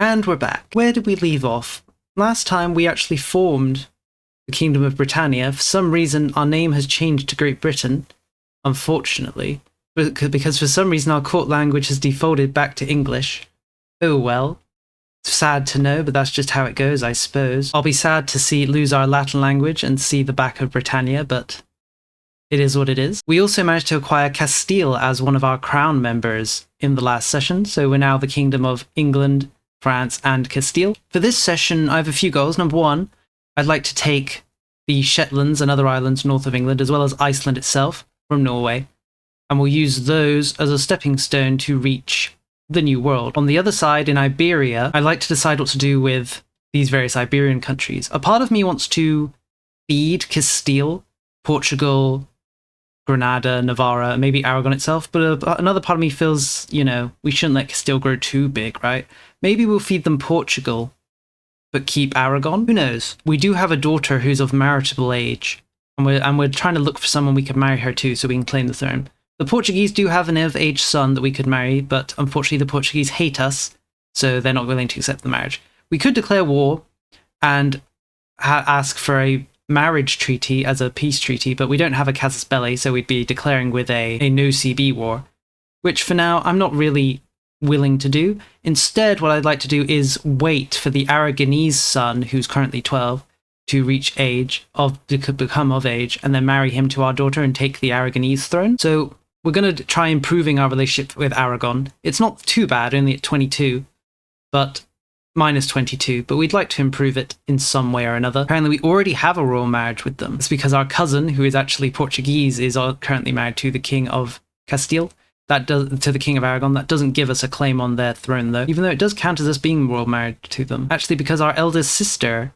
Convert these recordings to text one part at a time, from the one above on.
And we're back. Where did we leave off? Last time we actually formed the Kingdom of Britannia. For some reason, our name has changed to Great Britain, unfortunately, because for some reason our court language has defaulted back to English. Oh well. It's sad to know, but that's just how it goes, I suppose. I'll be sad to lose our Latin language and see the back of Britannia, but it is what it is. We also managed to acquire Castile as one of our crown members in the last session, so we're now the Kingdom of England, France, and Castile. For this session, I have a few goals. Number one, I'd like to take the Shetlands and other islands north of England, as well as Iceland itself, from Norway, and we'll use those as a stepping stone to reach the New World. On the other side, in Iberia, I'd like to decide what to do with these various Iberian countries. A part of me wants to feed Castile, Portugal, Granada, Navarra, maybe Aragon itself, but another part of me feels, we shouldn't let Castile grow too big, right? Maybe we'll feed them Portugal, but keep Aragon? Who knows? We do have a daughter who's of marriageable age, and we're trying to look for someone we could marry her to so we can claim the throne. The Portuguese do have an of-age son that we could marry, but unfortunately the Portuguese hate us, so they're not willing to accept the marriage. We could declare war and ask for a marriage treaty as a peace treaty, but we don't have a casus belli, so we'd be declaring with a no-CB war, which for now I'm not really willing to do. Instead, what I'd like to do is wait for the Aragonese son, who's currently 12, to reach become of age, and then marry him to our daughter and take the Aragonese throne. So we're going to try improving our relationship with Aragon. It's not too bad, only at 22, but minus 22, but we'd like to improve it in some way or another. Apparently we already have a royal marriage with them. It's because our cousin, who is actually Portuguese, is currently married to the King of Castile, to the King of Aragon. That doesn't give us a claim on their throne though, even though it does count as us being royal married to them. Actually, because our eldest sister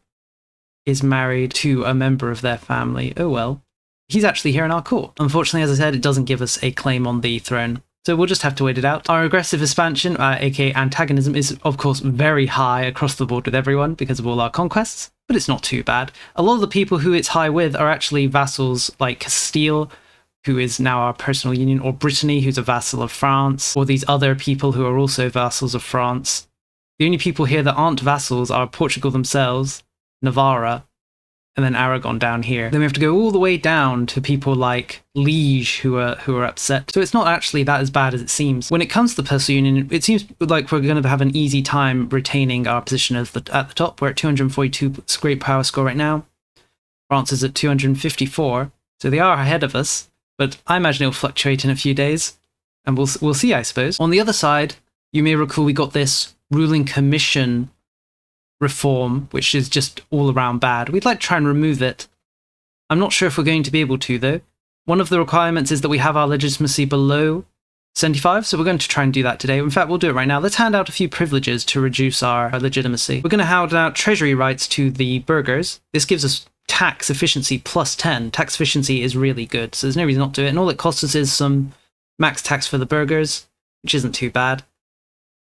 is married to a member of their family. Oh well. He's actually here in our court. Unfortunately, as I said, it doesn't give us a claim on the throne. So we'll just have to wait it out. Our aggressive expansion, aka antagonism, is of course very high across the board with everyone because of all our conquests, but it's not too bad. A lot of the people who it's high with are actually vassals like Castile, who is now our personal union, or Brittany, who's a vassal of France, or these other people who are also vassals of France. The only people here that aren't vassals are Portugal themselves, Navarra, and then Aragon down here. Then we have to go all the way down to people like Liege who are upset. So it's not actually that as bad as it seems. When it comes to the personal union, it seems like we're going to have an easy time retaining our position at the top. We're at 242 great power score right now. France is at 254, so they are ahead of us, but I imagine it'll fluctuate in a few days, and we'll see, I suppose. On the other side, you may recall we got this ruling commission reform, which is just all around bad. We'd like to try and remove it. I'm not sure if we're going to be able to, though. One of the requirements is that we have our legitimacy below 75, so we're going to try and do that today. In fact, we'll do it right now. Let's hand out a few privileges to reduce our legitimacy. We're going to hand out treasury rights to the burghers. This gives us tax efficiency plus 10. Tax efficiency is really good, so there's no reason not to do it. And all it costs us is some max tax for the burghers, which isn't too bad.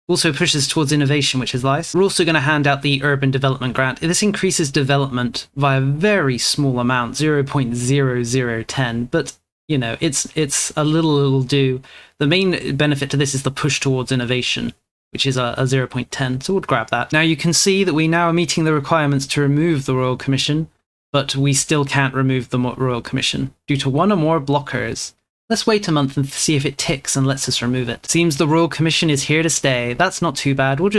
Also pushes towards innovation, which is nice. We're also going to hand out the urban development grant. This increases development by a very small amount, 0.0010, but it's a little do. The main benefit to this is the push towards innovation, which is a 0.10, so we'll grab that. Now you can see that we now are meeting the requirements to remove the Royal Commission, but we still can't remove the Royal Commission due to one or more blockers. Let's wait a month and see if it ticks and lets us remove it. Seems the Royal Commission is here to stay. That's not too bad. We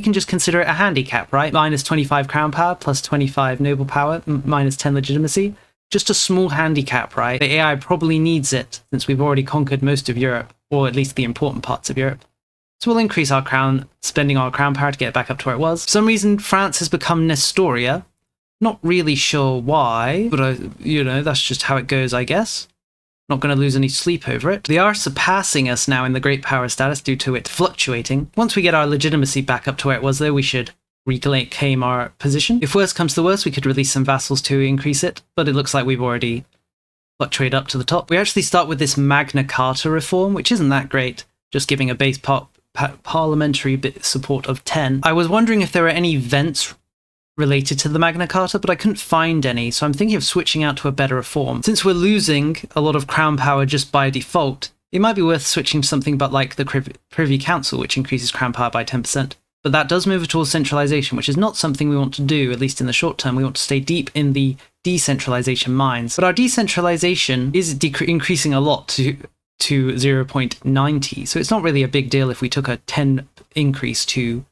can just consider it a handicap, right? Minus 25 crown power, plus 25 noble power, minus 10 legitimacy. Just a small handicap, right? The AI probably needs it since we've already conquered most of Europe, or at least the important parts of Europe. So we'll increase our crown, spending our crown power to get it back up to where it was. For some reason, France has become Neustria. Not really sure why, but that's just how it goes, I guess. Not going to lose any sleep over it. They are surpassing us now in the great power status due to it fluctuating. Once we get our legitimacy back up to where it was, though, we should reclaim our position. If worse comes to worse, we could release some vassals to increase it, but it looks like we've already fluctuated up to the top. We actually start with this Magna Carta reform, which isn't that great, just giving a base parliamentary support of 10. I was wondering if there were any events related to the Magna Carta, but I couldn't find any, so I'm thinking of switching out to a better reform. Since we're losing a lot of crown power just by default, it might be worth switching to something but like the Privy Council, which increases crown power by 10%. But that does move towards centralization, which is not something we want to do, at least in the short term. We want to stay deep in the decentralization mines. But our decentralization is increasing a lot to 0.90. So it's not really a big deal if we took a 10 increase to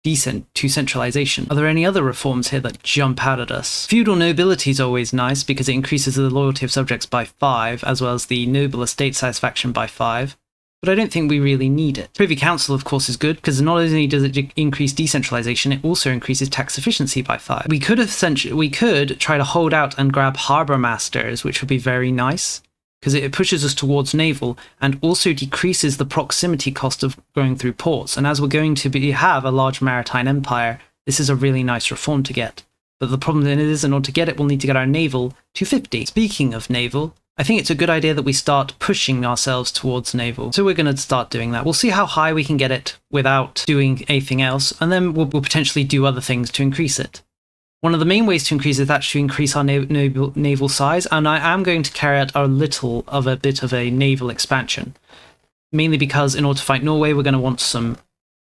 centralization. Are there any other reforms here that jump out at us? Feudal nobility is always nice because it increases the loyalty of subjects by 5, as well as the noble estate satisfaction by 5. But I don't think we really need it. Privy Council, of course, is good because not only does it increase decentralization, it also increases tax efficiency by 5. We could try to hold out and grab harbour masters, which would be very nice because it pushes us towards naval and also decreases the proximity cost of going through ports. And as we're going to have a large maritime empire, this is a really nice reform to get. But the problem then is, in order to get it, we'll need to get our naval to 50. Speaking of naval, I think it's a good idea that we start pushing ourselves towards naval. So we're going to start doing that. We'll see how high we can get it without doing anything else, and then we'll potentially do other things to increase it. One of the main ways to increase it is actually increase our naval size, and I am going to carry out a bit of a naval expansion. Mainly because in order to fight Norway, we're going to want some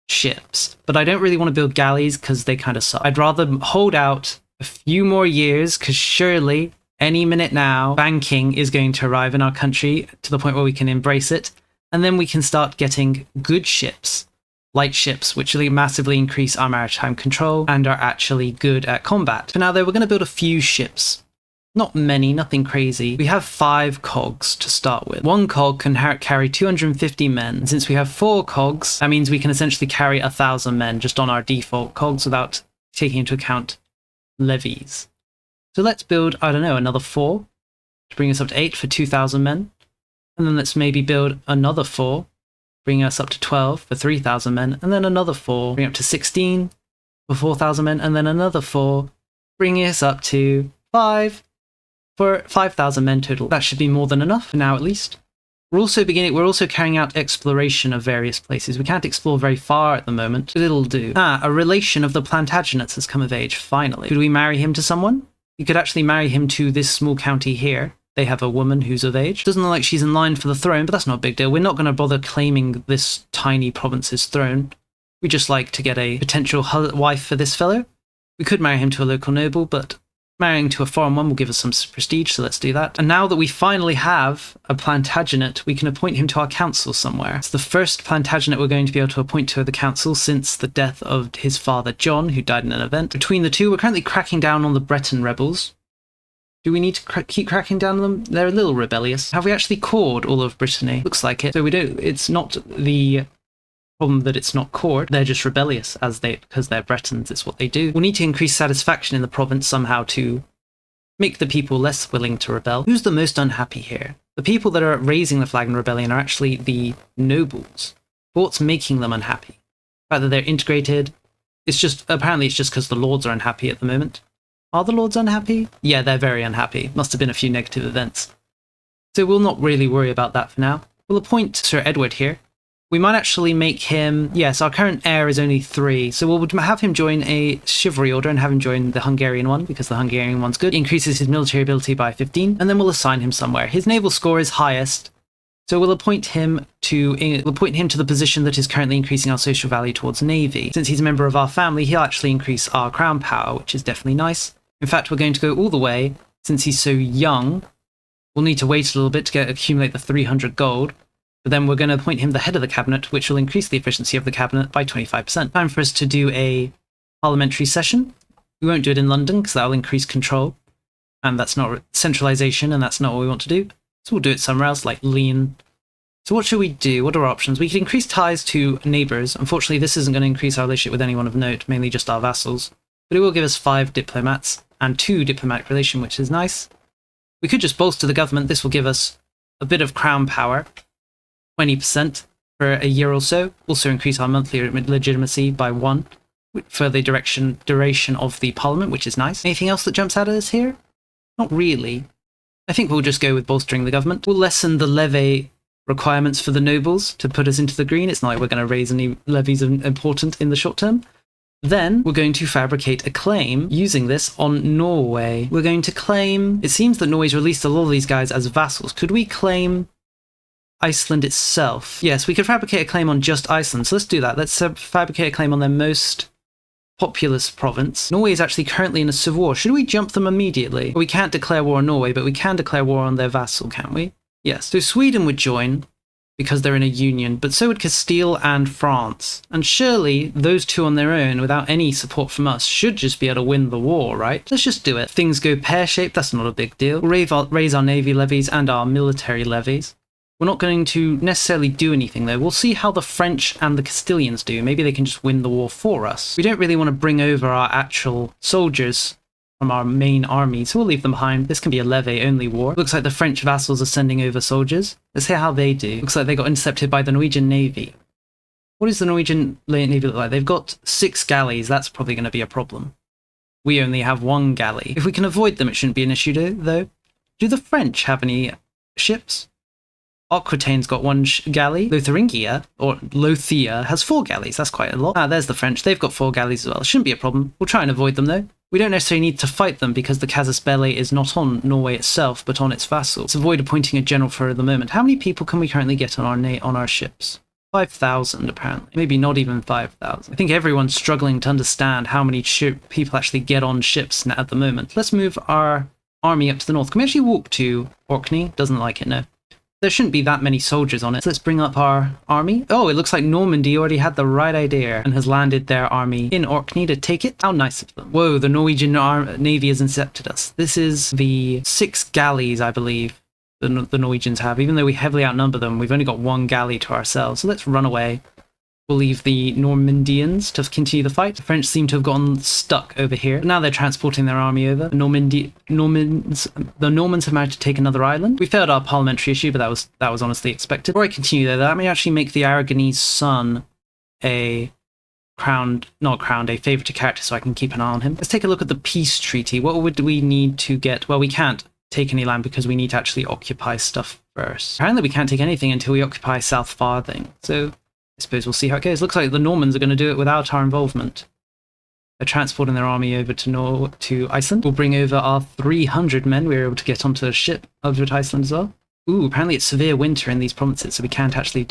ships. But I don't really want to build galleys because they kind of suck. I'd rather hold out a few more years because surely any minute now, banking is going to arrive in our country to the point where we can embrace it, and then we can start getting good ships, light ships, which really massively increase our maritime control and are actually good at combat. For now, though, we're going to build a few ships. Not many, nothing crazy. We have 5 cogs to start with. 1 cog can carry 250 men. And since we have 4 cogs, that means we can essentially carry 1,000 men just on our default cogs without taking into account levies. So let's build, I don't know, another 4 to bring us up to 8 for 2,000 men. And then let's maybe build another 4, bring us up to 12 for 3,000 men. And then another 4, bring up to 16 for 4,000 men. And then another 4, bringing us up to 5 for 5,000 men total. That should be more than enough for now, at least. We're also carrying out exploration of various places. We can't explore very far at the moment, but it'll do. A relation of the Plantagenets has come of age, finally. Could we marry him to someone? You could actually marry him to this small county here. They have a woman who's of age. Doesn't look like she's in line for the throne, but that's not a big deal. We're not going to bother claiming this tiny province's throne. We just like to get a potential wife for this fellow. We could marry him to a local noble, but marrying to a foreign one will give us some prestige, so let's do that. And now that we finally have a Plantagenet, we can appoint him to our council somewhere. It's the first Plantagenet we're going to be able to appoint to the council since the death of his father John, who died in an event. Between the two, we're currently cracking down on the Breton rebels. Do we need to keep cracking down on them? They're a little rebellious. Have we actually cored all of Brittany? Looks like it. So we don't. It's not the problem that it's not cored. They're just rebellious because they're Bretons. It's what they do. We'll need to increase satisfaction in the province somehow to make the people less willing to rebel. Who's the most unhappy here? The people that are raising the flag in rebellion are actually the nobles. But what's making them unhappy? The fact that they're integrated. Apparently it's just because the lords are unhappy at the moment. Are the lords unhappy? Yeah, they're very unhappy. Must have been a few negative events. So we'll not really worry about that for now. We'll appoint Sir Edward here. We might actually make him... Yes, our current heir is only 3, so we'll have him join a chivalry order and have him join the Hungarian one, because the Hungarian one's good. It increases his military ability by 15, and then we'll assign him somewhere. His naval score is highest, so we'll appoint him to the position that is currently increasing our social value towards navy. Since he's a member of our family, he'll actually increase our crown power, which is definitely nice. In fact, we're going to go all the way, since he's so young. We'll need to wait a little bit to accumulate the 300 gold. But then we're going to appoint him the head of the cabinet, which will increase the efficiency of the cabinet by 25%. Time for us to do a parliamentary session. We won't do it in London because that will increase control. And that's not centralization, and that's not what we want to do. So we'll do it somewhere else, like Leon. So what should we do? What are our options? We could increase ties to neighbours. Unfortunately, this isn't going to increase our relationship with anyone of note, mainly just our vassals. But it will give us 5 diplomats and 2 diplomatic relation, which is nice. We could just bolster the government. This will give us a bit of crown power. 20% for a year or so. Also increase our monthly legitimacy by 1 for the duration of the parliament, which is nice. Anything else that jumps out at us here? Not really. I think we'll just go with bolstering the government. We'll lessen the levy requirements for the nobles to put us into the green. It's not like we're going to raise any levies important in the short term. Then we're going to fabricate a claim using this on Norway. We're going to claim... It seems that Norway's released a lot of these guys as vassals. Could we claim Iceland itself. Yes, we could fabricate a claim on just Iceland, so let's do that. Let's fabricate a claim on their most populous province. Norway is actually currently in a civil war. Should we jump them immediately? We can't declare war on Norway, but we can declare war on their vassal, can't we? Yes. So Sweden would join because they're in a union, but so would Castile and France. And surely those two on their own, without any support from us, should just be able to win the war, right? Let's just do it. Things go pear-shaped, that's not a big deal. We'll raise our navy levies and our military levies. We're not going to necessarily do anything though. We'll see how the French and the Castilians do. Maybe they can just win the war for us. We don't really want to bring over our actual soldiers from our main army, so we'll leave them behind. This can be a levy-only war. Looks like the French vassals are sending over soldiers. Let's hear how they do. Looks like they got intercepted by the Norwegian Navy. What does the Norwegian Navy look like? They've got 6 galleys. That's probably going to be a problem. We only have 1 galley. If we can avoid them, it shouldn't be an issue though. Do the French have any ships? Aquitaine's got 1 galley. Lotharingia, or Lothier, has 4 galleys. That's quite a lot. Ah, there's the French. They've got 4 galleys as well. Shouldn't be a problem. We'll try and avoid them though. We don't necessarily need to fight them because the casus belli is not on Norway itself, but on its vassal. Let's avoid appointing a general for the moment. How many people can we currently get on our ships? 5,000 apparently. Maybe not even 5,000. I think everyone's struggling to understand how many people actually get on ships at the moment. Let's move our army up to the north. Can we actually walk to Orkney? Doesn't like it, no. There shouldn't be that many soldiers on it. So let's bring up our army. Oh, it looks like Normandy already had the right idea and has landed their army in Orkney to take it. How nice of them. Whoa, the Norwegian Navy has intercepted us. This is the 6 galleys, I believe, the Norwegians have. Even though we heavily outnumber them, we've only got 1 galley to ourselves. So let's run away. We'll leave the Normandians to continue the fight. The French seem to have gotten stuck over here. But now they're transporting their army over. The Normans have managed to take another island. We failed our parliamentary issue, but that was honestly expected. Before I continue though, that may actually make the Aragonese son a favoured character so I can keep an eye on him. Let's take a look at the peace treaty. What would we need to get? Well, we can't take any land because we need to actually occupy stuff first. Apparently we can't take anything until we occupy South Farthing. So I suppose we'll see how it goes. Looks like the Normans are going to do it without our involvement. They're transporting their army over to Iceland. We'll bring over our 300 men. We were able to get onto a ship over to Iceland as well. Ooh, apparently it's severe winter in these provinces, so we can't actually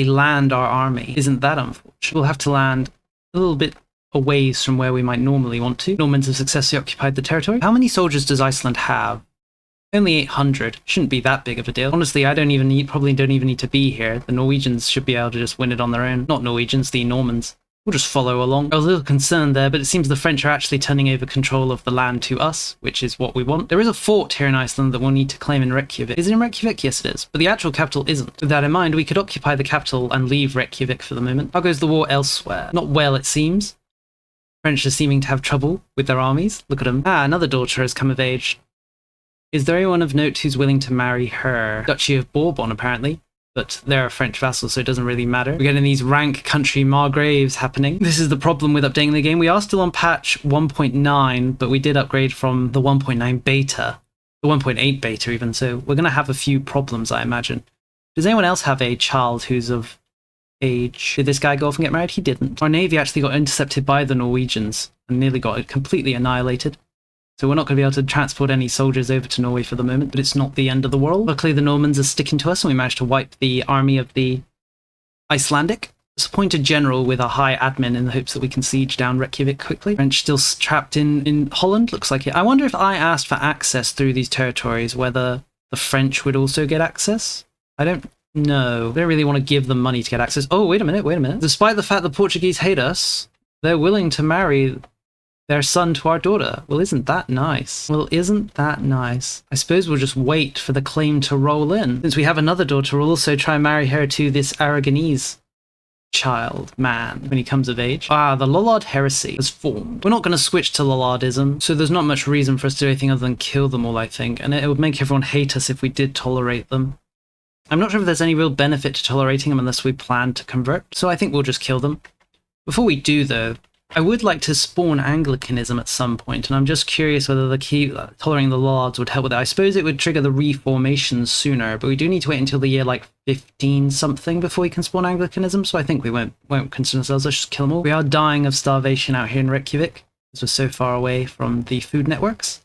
land our army. Isn't that unfortunate? We'll have to land a little bit away from where we might normally want to. Normans have successfully occupied the territory. How many soldiers does Iceland have? Only 800. Shouldn't be that big of a deal. Honestly, I probably don't even need to be here. The Norwegians should be able to just win it on their own. Not Norwegians, the Normans. We'll just follow along. I was a little concerned there, but it seems the French are actually turning over control of the land to us, which is what we want. There is a fort here in Iceland that we'll need to claim in Reykjavik. Is it in Reykjavik? Yes, it is. But the actual capital isn't. With that in mind, we could occupy the capital and leave Reykjavik for the moment. How goes the war elsewhere? Not well, it seems. French are seeming to have trouble with their armies. Look at them. Ah, another daughter has come of age. Is there anyone of note who's willing to marry her? Duchy of Bourbon, apparently. But they're a French vassal, so it doesn't really matter. We're getting these rank country margraves happening. This is the problem with updating the game. We are still on patch 1.9, but we did upgrade from the 1.9 beta, the 1.8 beta even, so we're going to have a few problems, I imagine. Does anyone else have a child who's of age? Did this guy go off and get married? He didn't. Our navy actually got intercepted by the Norwegians and nearly got it completely annihilated. So we're not going to be able to transport any soldiers over to Norway for the moment, but it's not the end of the world. Luckily, the Normans are sticking to us, and we managed to wipe the army of the Icelandic. Let's appoint a general with a high admin in the hopes that we can siege down Reykjavik quickly. French still trapped in Holland, looks like it. I wonder if I asked for access through these territories, whether the French would also get access? I don't know. I don't really want to give them money to get access. Oh, wait a minute. Despite the fact the Portuguese hate us, they're willing to marry their son to our daughter. Well, isn't that nice? I suppose we'll just wait for the claim to roll in. Since we have another daughter, we'll also try and marry her to this Aragonese man when he comes of age. Ah, the Lollard heresy has formed. We're not going to switch to Lollardism, so there's not much reason for us to do anything other than kill them all, I think, and it would make everyone hate us if we did tolerate them. I'm not sure if there's any real benefit to tolerating them unless we plan to convert, so I think we'll just kill them. Before we do, though, I would like to spawn Anglicanism at some point, and I'm just curious whether tolerating the Lollards would help with it. I suppose it would trigger the reformations sooner, but we do need to wait until the year like 15 something before we can spawn Anglicanism, so I think we won't concern ourselves. Let's just kill them all. We are dying of starvation out here in Reykjavik, because we're so far away from the food networks.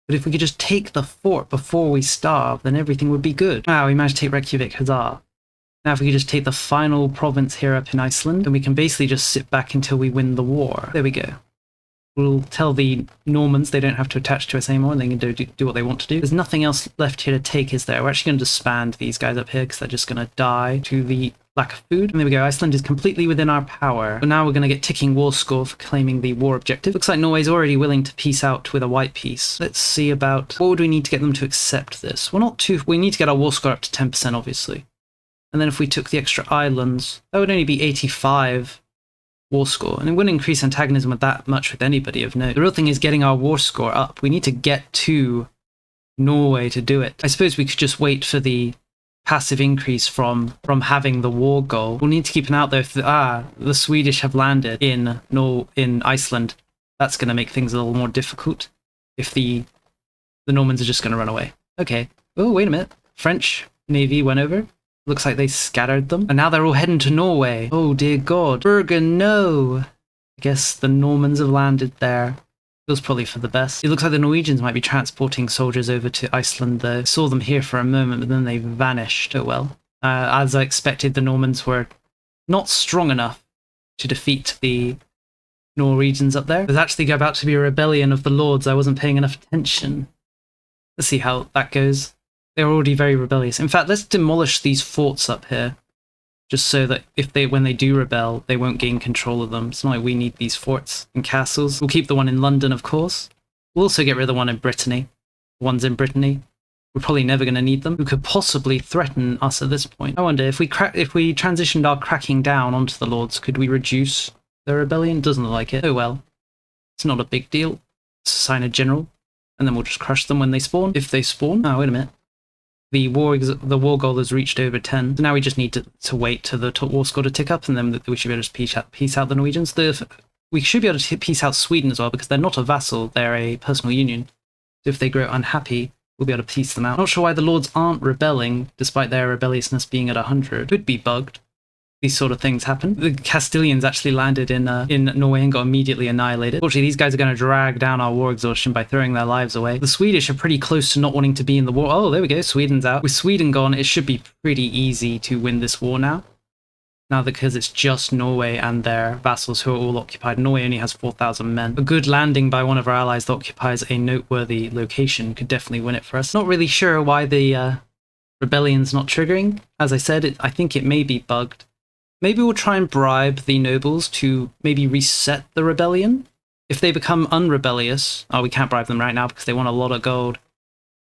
But if we could just take the fort before we starve, then everything would be good. Wow, we managed to take Reykjavik, huzzah. Now if we could just take the final province here up in Iceland, then we can basically just sit back until we win the war. There we go. We'll tell the Normans they don't have to attach to us anymore and they can do what they want to do. There's nothing else left here to take, is there? We're actually going to disband these guys up here because they're just going to die to the lack of food. And there we go. Iceland is completely within our power. So now we're going to get ticking war score for claiming the war objective. Looks like Norway's already willing to peace out with a white peace. Let's see about what would we need to get them to accept this. Well, not too... We need to get our war score up to 10%, obviously. And then if we took the extra islands, that would only be 85 war score, and it wouldn't increase antagonism with that much with anybody of note. The real thing is getting our war score up. We need to get to Norway to do it. I suppose we could just wait for the passive increase from having the war goal. We'll need to keep an eye out though if the Swedish have landed in Iceland. That's going to make things a little more difficult if the Normans are just going to run away. Okay. Oh, wait a minute. French Navy went over. Looks like they scattered them. And now they're all heading to Norway. Oh, dear God. Bergen, no. I guess the Normans have landed there. Feels probably for the best. It looks like the Norwegians might be transporting soldiers over to Iceland, though. I saw them here for a moment, but then they vanished. Oh, well. As I expected, the Normans were not strong enough to defeat the Norwegians up there. There's actually about to be a rebellion of the Lords. I wasn't paying enough attention. Let's see how that goes. They're already very rebellious. In fact, let's demolish these forts up here, just so that when they do rebel, they won't gain control of them. It's not like we need these forts and castles. We'll keep the one in London, of course. We'll also get rid of the one in Brittany. The ones in Brittany. We're probably never going to need them. Who could possibly threaten us at this point? I wonder if we transitioned our cracking down onto the Lords, could we reduce their rebellion? Doesn't look like it. Oh well. It's not a big deal. Let's assign a general, and then we'll just crush them when they spawn. If they spawn. Oh, wait a minute. The war goal has reached over 10. So now we just need to wait to the war score to tick up, and then we should be able to peace out the Norwegians. We should be able to peace out Sweden as well, because they're not a vassal, they're a personal union. So if they grow unhappy, we'll be able to peace them out. Not sure why the Lords aren't rebelling, despite their rebelliousness being at 100. Could be bugged. These sort of things happen. The Castilians actually landed in Norway and got immediately annihilated. Fortunately, these guys are going to drag down our war exhaustion by throwing their lives away. The Swedish are pretty close to not wanting to be in the war. Oh, there we go. Sweden's out. With Sweden gone, it should be pretty easy to win this war now. Now, because it's just Norway and their vassals who are all occupied. Norway only has 4,000 men. A good landing by one of our allies that occupies a noteworthy location could definitely win it for us. Not really sure why the rebellion's not triggering. As I said, I think it may be bugged. Maybe we'll try and bribe the nobles to maybe reset the rebellion. If they become unrebellious... Oh, we can't bribe them right now because they want a lot of gold.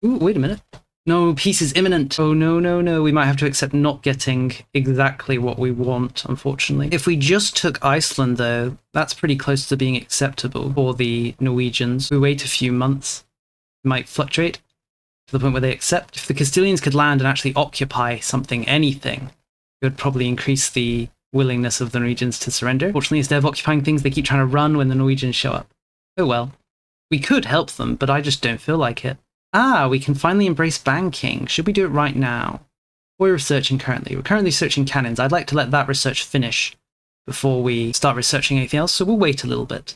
Ooh, wait a minute. No, peace is imminent. Oh, no, no, no. We might have to accept not getting exactly what we want, unfortunately. If we just took Iceland, though, that's pretty close to being acceptable for the Norwegians. We wait a few months. It might fluctuate to the point where they accept. If the Castilians could land and actually occupy something, anything, it would probably increase the willingness of the Norwegians to surrender. Fortunately, instead of occupying things, they keep trying to run when the Norwegians show up. Oh well. We could help them, but I just don't feel like it. Ah, we can finally embrace banking. Should we do it right now? What are we researching currently? We're currently researching cannons. I'd like to let that research finish before we start researching anything else, so we'll wait a little bit.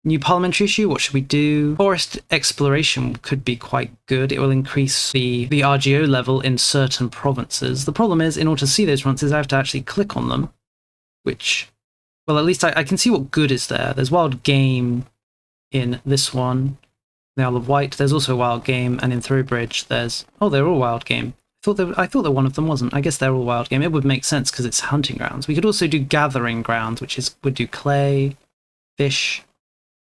New parliamentary issue, what should we do? Forest exploration could be quite good. It will increase the RGO level in certain provinces. The problem is, in order to see those provinces, I have to actually click on them, which, well, at least I can see what good is there. There's wild game in this one, the Isle of Wight. There's also wild game, and in Throwbridge there's... Oh, they're all wild game. I thought that one of them wasn't. I guess they're all wild game. It would make sense because it's hunting grounds. We could also do gathering grounds, which would do clay, fish...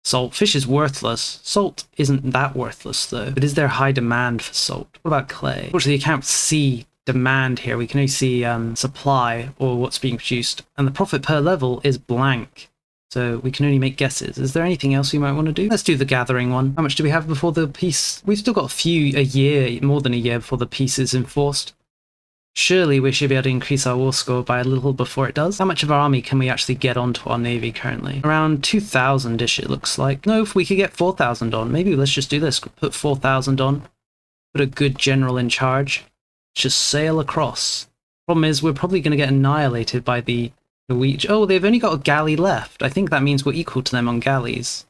Salt. Fish is worthless. Salt isn't that worthless, though. But is there high demand for salt? What about clay? Unfortunately, you can't see demand here. We can only see supply, or what's being produced. And the profit per level is blank. So we can only make guesses. Is there anything else we might want to do? Let's do the gathering one. How much do we have before the peace? We've still got a year, more than a year before the peace is enforced. Surely we should be able to increase our war score by a little before it does. How much of our army can we actually get onto our navy currently? Around 2,000-ish it looks like. No, if we could get 4,000 on. Maybe let's just do this. Put 4,000 on. Put a good general in charge. Just sail across. Problem is, we're probably going to get annihilated by the Norwegians. Oh, they've only got a galley left. I think that means we're equal to them on galleys.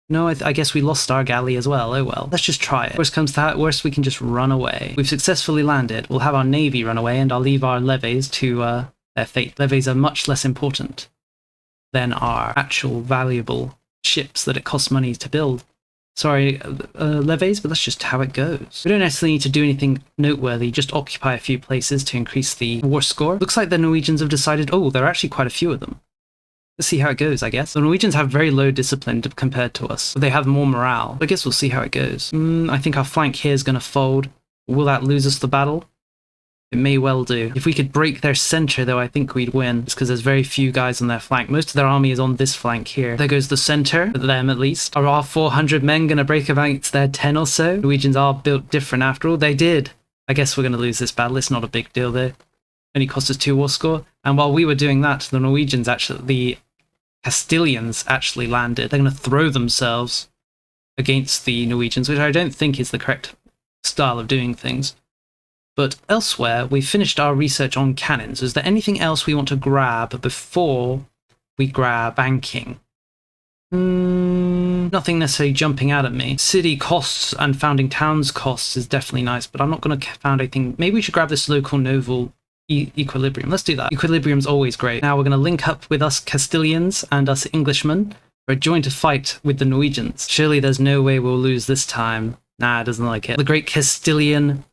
No, I guess we lost our galley as well. Oh well. Let's just try it. Worst comes to that, worst we can just run away. We've successfully landed. We'll have our navy run away, and I'll leave our levies to their fate. Levies are much less important than our actual valuable ships that it costs money to build. Sorry, levies, but that's just how it goes. We don't necessarily need to do anything noteworthy, just occupy a few places to increase the war score. Looks like the Norwegians have decided, oh, there are actually quite a few of them. Let's see how it goes, I guess. The Norwegians have very low discipline compared to us, but they have more morale. I guess we'll see how it goes. I think our flank here is going to fold. Will that lose us the battle? It may well do. If we could break their center, though, I think we'd win. It's because there's very few guys on their flank. Most of their army is on this flank here. There goes the center, for them at least. Are our 400 men going to break against their 10 or so? Norwegians are built different after all. They did. I guess we're going to lose this battle. It's not a big deal, though. Only cost us 2 war score. And while we were doing that, the Norwegians actually, the Castilians actually landed. They're going to throw themselves against the Norwegians, which I don't think is the correct style of doing things. But elsewhere, we finished our research on cannons. Is there anything else we want to grab before we grab banking? Nothing necessarily jumping out at me. City costs and founding towns costs is definitely nice, but I'm not going to found anything. Maybe we should grab this local naval equilibrium. Let's do that. Equilibrium's always great. Now we're going to link up with us Castilians and us Englishmen for a joint fight with the Norwegians. Surely there's no way we'll lose this time. Nah, it doesn't like it. The great Castilian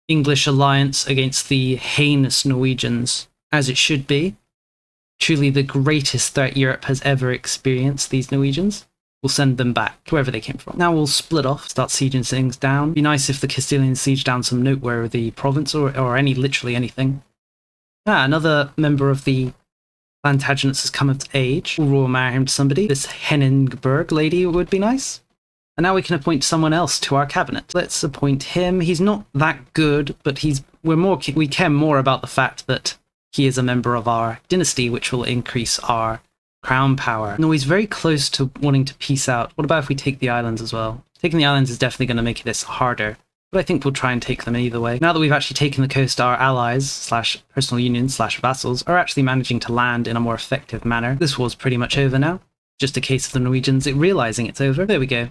English alliance against the heinous Norwegians, as it should be. Truly the greatest threat Europe has ever experienced, these Norwegians. We'll send them back to wherever they came from. Now we'll split off, start sieging things down. Be nice if the Castilians siege down some noteworthy province or literally anything. Another member of the Plantagenets has come of age. We'll marry him to somebody. This Henningberg lady would be nice. And now we can appoint someone else to our cabinet. Let's appoint him. He's not that good, but we care more about the fact that he is a member of our dynasty, which will increase our crown power. No, he's very close to wanting to peace out. What about if we take the islands as well? Taking the islands is definitely going to make this harder, but I think we'll try and take them either way. Now that we've actually taken the coast, our allies / personal unions / vassals are actually managing to land in a more effective manner. This war's pretty much over now. Just a case of the Norwegians realizing it's over. There we go.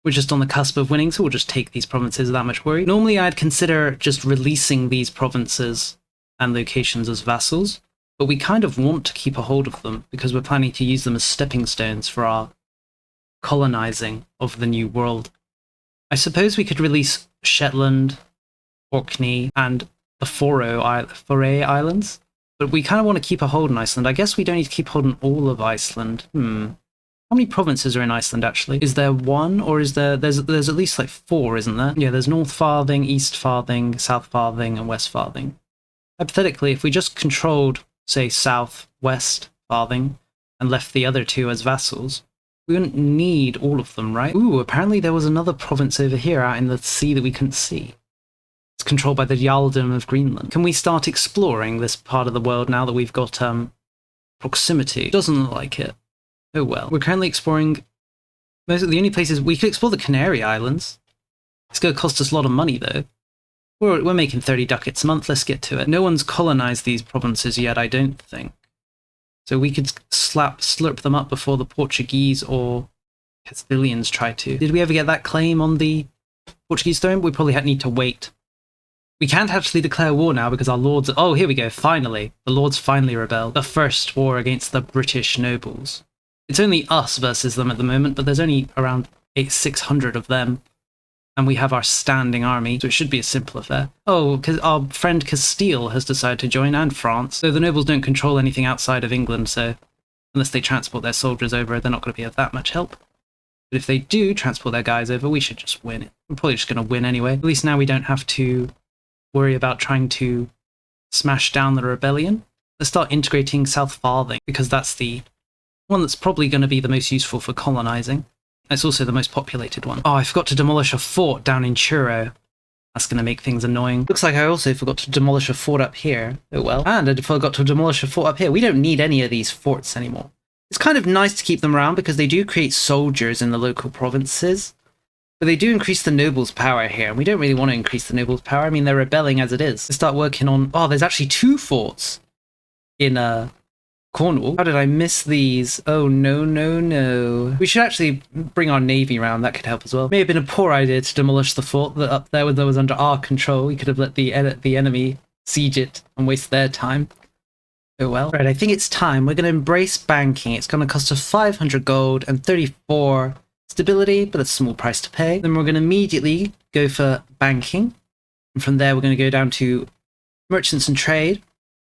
We're just on the cusp of winning, so we'll just take these provinces without much worry. Normally, I'd consider just releasing these provinces and locations as vassals, but we kind of want to keep a hold of them because we're planning to use them as stepping stones for our colonizing of the new world. I suppose we could release Shetland, Orkney, and the Faroe Islands, but we kind of want to keep a hold on Iceland. I guess we don't need to keep hold on all of Iceland. How many provinces are in Iceland, actually? Is there one, or is there... There's at least, like, 4, isn't there? Yeah, there's North Farthing, East Farthing, South Farthing, and West Farthing. Hypothetically, if we just controlled, say, South, West Farthing, and left the other 2 as vassals, we wouldn't need all of them, right? Ooh, apparently there was another province over here out in the sea that we couldn't see. It's controlled by the Jarldom of Greenland. Can we start exploring this part of the world now that we've got, proximity? Doesn't look like it. Oh well. We're currently exploring most of the only places we could explore the Canary Islands. It's going to cost us a lot of money though. We're making 30 ducats a month. Let's get to it. No one's colonized these provinces yet, I don't think. So we could slurp them up before the Portuguese or Castilians try to. Did we ever get that claim on the Portuguese throne? We probably need to wait. We can't actually declare war now because our lords... Oh, here we go. Finally. The lords finally rebelled. The first war against the British nobles. It's only us versus them at the moment, but there's only around 600 of them. And we have our standing army, so it should be a simple affair. Oh, because our friend Castile has decided to join, and France. So the nobles don't control anything outside of England, so unless they transport their soldiers over, they're not going to be of that much help. But if they do transport their guys over, we should just win it. We're probably just going to win anyway. At least now we don't have to worry about trying to smash down the rebellion. Let's start integrating South Farthing, because that's the one that's probably going to be the most useful for colonizing. It's also the most populated one. Oh, I forgot to demolish a fort down in Truro. That's going to make things annoying. Looks like I also forgot to demolish a fort up here. Oh well. And I forgot to demolish a fort up here. We don't need any of these forts anymore. It's kind of nice to keep them around because they do create soldiers in the local provinces. But they do increase the nobles' power here, and we don't really want to increase the nobles' power. I mean, they're rebelling as it is. Let's start working on... Oh, there's actually 2 forts in Cornwall? How did I miss these? Oh, no, no, no. We should actually bring our navy around. That could help as well. May have been a poor idea to demolish the fort that up there that was under our control. We could have let the enemy siege it and waste their time. Oh well. Right, I think it's time. We're going to embrace banking. It's going to cost us 500 gold and 34 stability, but that's a small price to pay. Then we're going to immediately go for banking. And from there, we're going to go down to merchants and trade,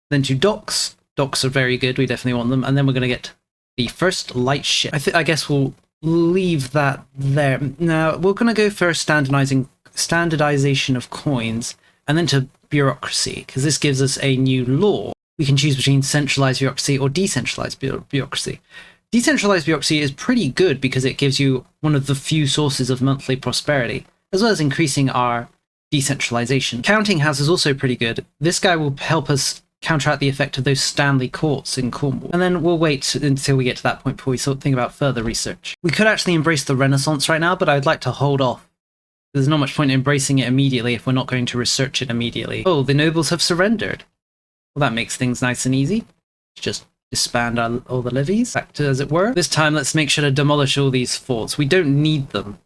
then to docks. Docks are very good. We definitely want them. And then we're going to get the first light ship. I guess we'll leave that there. Now, we're going to go for standardization of coins and then to bureaucracy, because this gives us a new law. We can choose between centralized bureaucracy or decentralized bureaucracy. Decentralized bureaucracy is pretty good because it gives you one of the few sources of monthly prosperity, as well as increasing our decentralization. Counting house is also pretty good. This guy will help us counteract the effect of those Stanley courts in Cornwall. And then we'll wait until we get to that point before we sort of think about further research. We could actually embrace the Renaissance right now, but I'd like to hold off. There's not much point in embracing it immediately if we're not going to research it immediately. Oh, the nobles have surrendered. Well, that makes things nice and easy. Just disband all the levies, back to as it were. This time, let's make sure to demolish all these forts. We don't need them,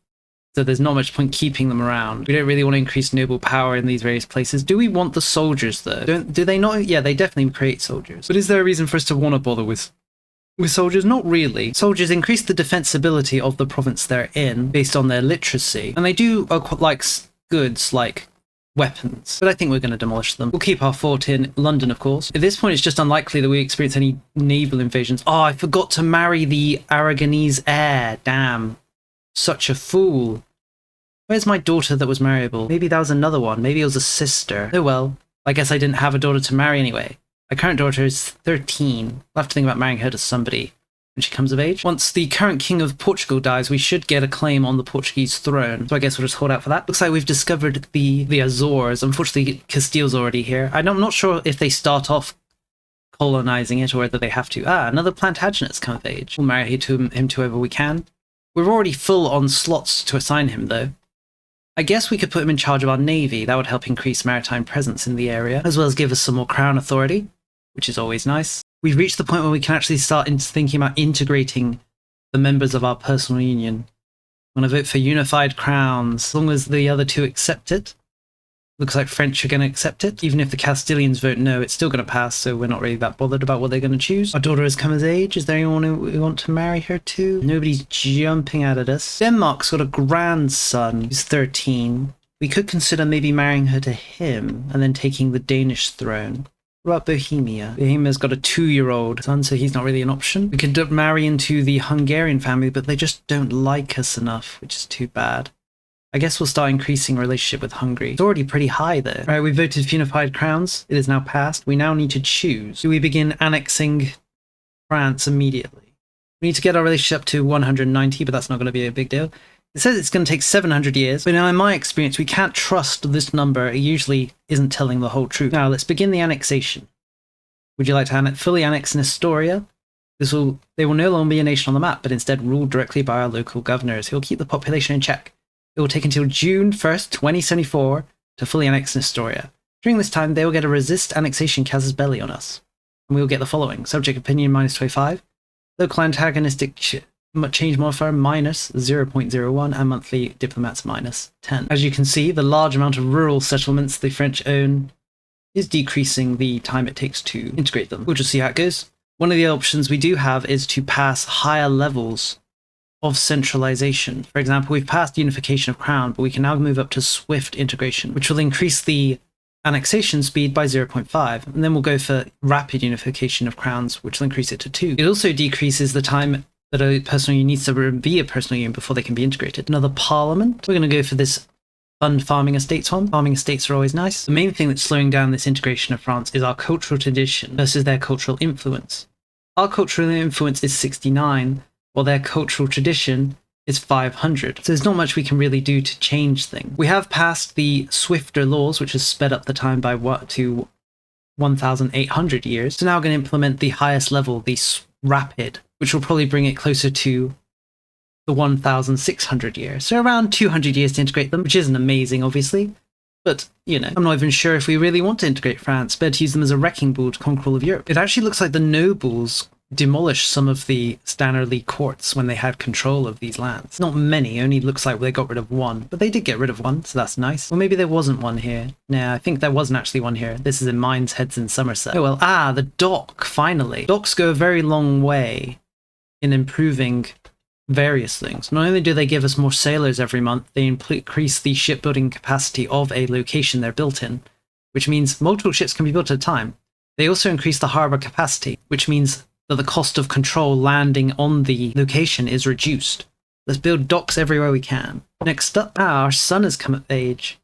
so there's not much point keeping them around. We don't really want to increase noble power in these various places. Do we want the soldiers, though? Do they not? Yeah, they definitely create soldiers. But is there a reason for us to want to bother with soldiers? Not really. Soldiers increase the defensibility of the province they're in based on their literacy, and they do like goods like weapons, but I think we're going to demolish them. We'll keep our fort in London, of course. At this point, it's just unlikely that we experience any naval invasions. Oh, I forgot to marry the Aragonese heir. Damn. Such a fool. Where's my daughter that was marriable? Maybe that was another one. Maybe it was a sister. Oh well. I guess I didn't have a daughter to marry anyway. My current daughter is 13. I'll have to think about marrying her to somebody when she comes of age. Once the current king of Portugal dies, we should get a claim on the Portuguese throne. So I guess we'll just hold out for that. Looks like we've discovered the Azores. Unfortunately, Castille's already here. I'm not sure if they start off colonizing it or whether they have to. Ah, another Plantagenet's come of age. We'll marry him to whoever we can. We're already full on slots to assign him, though. I guess we could put him in charge of our navy. That would help increase maritime presence in the area, as well as give us some more crown authority, which is always nice. We've reached the point where we can actually start thinking about integrating the members of our personal union. I'm going to vote for unified crowns, as long as the other two accept it. Looks like French are going to accept it. Even if the Castilians vote no, it's still going to pass, so we're not really that bothered about what they're going to choose. Our daughter has come of age. Is there anyone who we want to marry her to? Nobody's jumping out at us. Denmark's got a grandson who's 13. We could consider maybe marrying her to him and then taking the Danish throne. What about Bohemia? Bohemia's got a 2-year-old son, so he's not really an option. We could marry into the Hungarian family, but they just don't like us enough, which is too bad. I guess we'll start increasing our relationship with Hungary. It's already pretty high there. Right, we voted for unified crowns. It is now passed. We now need to choose. Do we begin annexing France immediately? We need to get our relationship to 190, but that's not going to be a big deal. It says it's going to take 700 years, but now in my experience, we can't trust this number. It usually isn't telling the whole truth. Now, let's begin the annexation. Would you like to fully annex Neustria? They will no longer be a nation on the map, but instead ruled directly by our local governors. He'll keep the population in check. It will take until June 1st, 2074 to fully annex Neustria. During this time, they will get a resist annexation casus belli on us. And we will get the following. Subject opinion -25. Local antagonistic change modifier -0.01 and monthly diplomats -10. As you can see, the large amount of rural settlements the French own is decreasing the time it takes to integrate them. We'll just see how it goes. One of the options we do have is to pass higher levels of centralization. For example, we've passed unification of crown, but we can now move up to swift integration, which will increase the annexation speed by 0.5, and then we'll go for rapid unification of crowns, which will increase it to 2. It also decreases the time that a personal union needs to be a personal union before they can be integrated. Another parliament. We're going to go for this fund farming estates one. Farming estates are always nice. The main thing that's slowing down this integration of France is our cultural tradition versus their cultural influence. Our cultural influence is 69, while their cultural tradition is 500. So there's not much we can really do to change things. We have passed the swifter laws, which has sped up the time by to 1,800 years. So now we're going to implement the highest level, the rapid, which will probably bring it closer to the 1,600 years. So around 200 years to integrate them, which isn't amazing, obviously. But, you know, I'm not even sure if we really want to integrate France. Better to use them as a wrecking ball to conquer all of Europe. It actually looks like the nobles demolished some of the Stannerly courts when they had control of these lands. Not many, only looks like they got rid of one. But they did get rid of one, so that's nice. Or maybe there wasn't one here. Nah, I think there wasn't actually one here. This is in Mines Heads in Somerset. Oh well, the dock, finally. Docks go a very long way in improving various things. Not only do they give us more sailors every month, they increase the shipbuilding capacity of a location they're built in, which means multiple ships can be built at a time. They also increase the harbour capacity, which means that the cost of control landing on the location is reduced. Let's build docks everywhere we can. Next up, our son has come of age.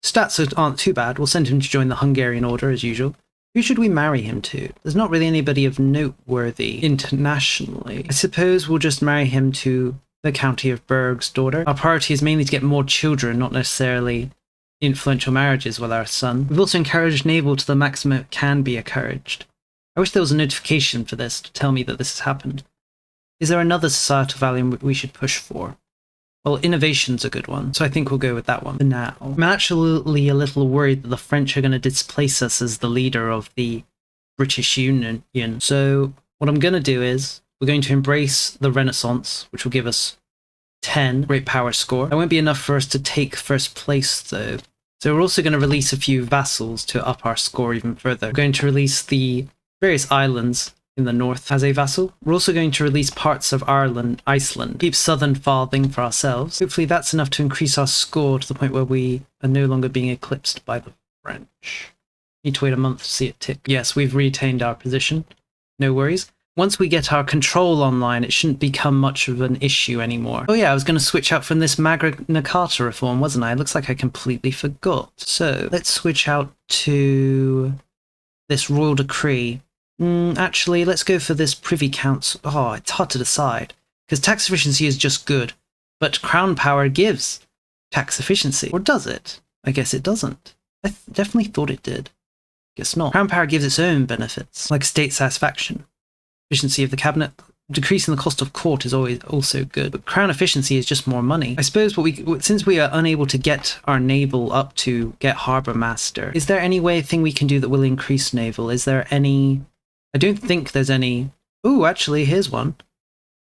Stats aren't too bad. We'll send him to join the Hungarian Order as usual. Who should we marry him to? There's not really anybody of noteworthy internationally. I suppose we'll just marry him to the County of Berg's daughter. Our priority is mainly to get more children, not necessarily influential marriages with our son. We've also encouraged naval to the maximum it can be encouraged. I wish there was a notification for this to tell me that this has happened. Is there another societal value we should push for? Well, innovation's a good one, so I think we'll go with that one for now. I'm actually a little worried that the French are going to displace us as the leader of the British Union. So what I'm going to do is we're going to embrace the Renaissance, which will give us 10 great power score. That won't be enough for us to take first place though. So we're also going to release a few vassals to up our score even further. We're going to release the various islands in the north as a vassal. We're also going to release parts of Iceland, keep Southern Farthing for ourselves. Hopefully that's enough to increase our score to the point where we are no longer being eclipsed by the French. Need to wait a month to see it tick. Yes, we've retained our position. No worries. Once we get our control online, it shouldn't become much of an issue anymore. Oh yeah, I was going to switch out from this Magna Carta reform, wasn't I? It looks like I completely forgot. So let's switch out to this Royal Decree. Actually, let's go for this Privy Council. Oh, it's hard to decide, because tax efficiency is just good, but Crown power gives tax efficiency. Or does it? I guess it doesn't. I definitely thought it did. Guess not. Crown power gives its own benefits, like state satisfaction. Efficiency of the cabinet, decreasing the cost of court is always also good, but Crown efficiency is just more money. I suppose since we are unable to get our naval up to get Harbour Master, is there any thing we can do that will increase naval? Is there any... I don't think there's any... Ooh, actually, here's one.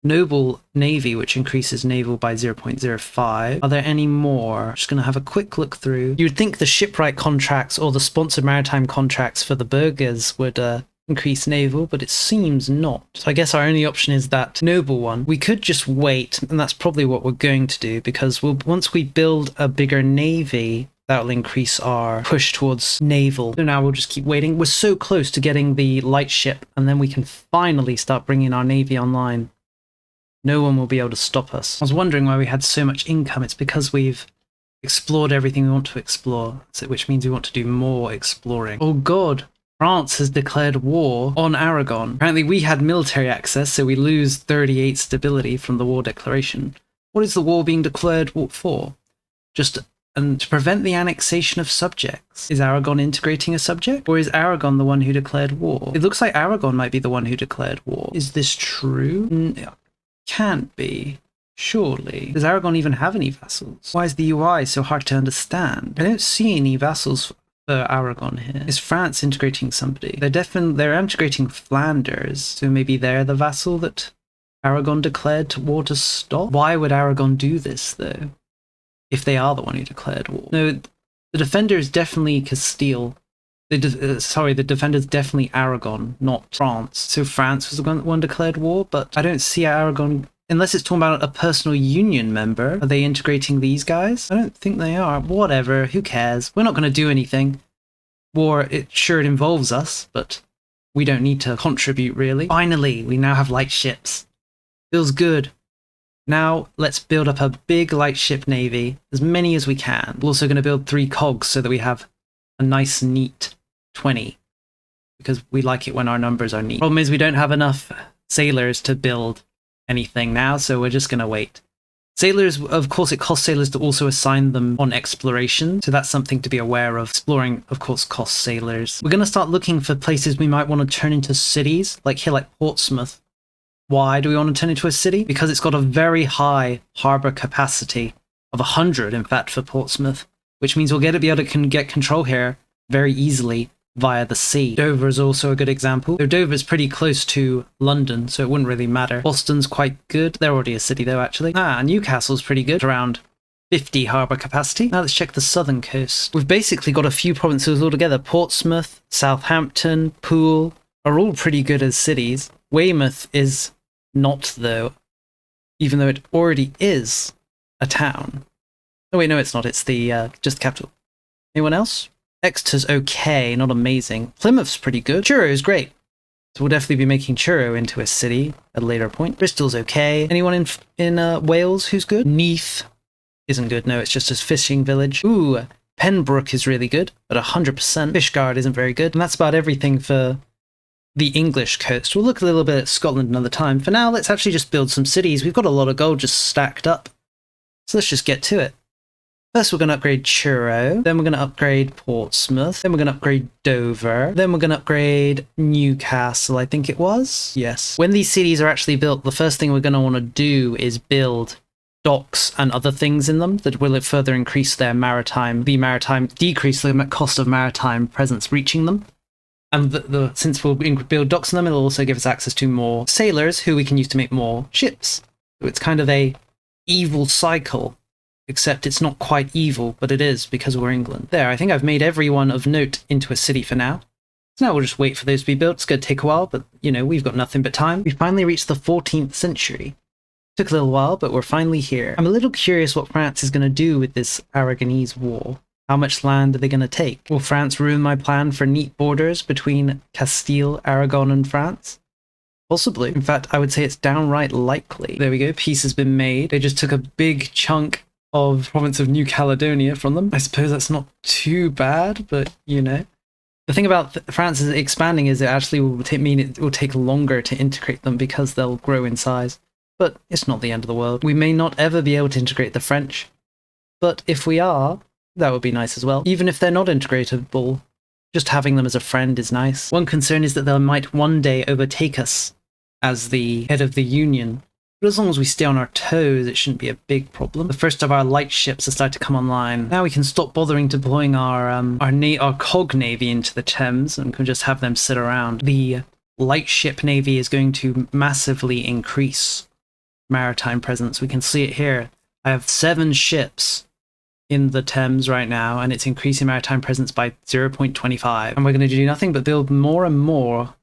Noble Navy, which increases naval by 0.05. Are there any more? Just going to have a quick look through. You would think the shipwright contracts or the sponsored maritime contracts for the burghers would increase naval, but it seems not. So I guess our only option is that noble one. We could just wait, and that's probably what we're going to do, because once we build a bigger navy, that'll increase our push towards naval. So now we'll just keep waiting. We're so close to getting the light ship, and then we can finally start bringing our navy online. No one will be able to stop us. I was wondering why we had so much income. It's because we've explored everything we want to explore, which means we want to do more exploring. Oh god, France has declared war on Aragon. Apparently we had military access, so we lose 38 stability from the war declaration. What is the war being declared for? Just to prevent the annexation of subjects. Is Aragon integrating a subject? Or is Aragon the one who declared war? It looks like Aragon might be the one who declared war. Is this true? Can't be. Surely. Does Aragon even have any vassals? Why is the UI so hard to understand? I don't see any vassals for Aragon here. Is France integrating somebody? They're integrating Flanders, so maybe they're the vassal that Aragon declared war to stop? Why would Aragon do this, though? If they are the one who declared war. No, the defender is definitely Castile. The defender is definitely Aragon, not France. So France was the one declared war, but I don't see Aragon... Unless it's talking about a personal union member. Are they integrating these guys? I don't think they are. Whatever, who cares? We're not going to do anything. War, it involves us, but we don't need to contribute, really. Finally, we now have light ships. Feels good. Now, let's build up a big light ship navy, as many as we can. We're also going to build 3 cogs so that we have a nice, neat 20, because we like it when our numbers are neat. Problem is we don't have enough sailors to build anything now, so we're just going to wait. Sailors, of course, it costs sailors to also assign them on exploration, so that's something to be aware of. Exploring, of course, costs sailors. We're going to start looking for places we might want to turn into cities, like here, like Portsmouth. Why do we want to turn into a city? Because it's got a very high harbour capacity of 100, in fact, for Portsmouth. which means we'll be able to get control here very easily via the sea. Dover is also a good example. So Dover is pretty close to London, so it wouldn't really matter. Boston's quite good. They're already a city though, actually. Newcastle's pretty good, around 50 harbour capacity. Now let's check the southern coast. We've basically got a few provinces all together. Portsmouth, Southampton, Poole are all pretty good as cities. Weymouth is not, though, even though it already is a town. Oh wait, no it's not. It's the just the capital. Anyone else? Exeter's okay, not amazing. Plymouth's pretty good. Truro great. So we'll definitely be making Truro into a city at a later point. Bristol's okay. Anyone in Wales who's good? Neath isn't good. No, it's just a fishing village. Ooh, Pembroke is really good at 100%. Fishguard isn't very good. And that's about everything for the English coast. We'll look a little bit at Scotland another time. For now, let's actually just build some cities. We've got a lot of gold just stacked up. So let's just get to it. First, we're going to upgrade Truro, then we're going to upgrade Portsmouth, then we're going to upgrade Dover, then we're going to upgrade Newcastle, I think it was? Yes. When these cities are actually built, the first thing we're going to want to do is build docks and other things in them that will further increase their decrease the cost of maritime presence reaching them. And since we'll build docks in them, it'll also give us access to more sailors who we can use to make more ships. So it's kind of a evil cycle. Except it's not quite evil, but it is because we're England. There, I think I've made everyone of note into a city for now. So now we'll just wait for those to be built. It's going to take a while, but, you know, we've got nothing but time. We finally reached the 14th century. Took a little while, but we're finally here. I'm a little curious what France is going to do with this Aragonese war. How much land are they going to take? Will France ruin my plan for neat borders between Castile, Aragon, and France? Possibly. In fact, I would say it's downright likely. There we go. Peace has been made. They just took a big chunk of the province of New Caledonia from them. I suppose that's not too bad, but you know. The thing about France is expanding is it actually will mean it will take longer to integrate them because they'll grow in size. But it's not the end of the world. We may not ever be able to integrate the French, but if we are, that would be nice as well. Even if they're not integratable, just having them as a friend is nice. One concern is that they might one day overtake us as the head of the Union. But as long as we stay on our toes, it shouldn't be a big problem. The first of our light ships has started to come online. Now we can stop bothering deploying our cog navy into the Thames and can just have them sit around. The light ship navy is going to massively increase maritime presence. We can see it here. I have 7 ships in the Thames right now, and it's increasing maritime presence by 0.25. And we're going to do nothing but build more and more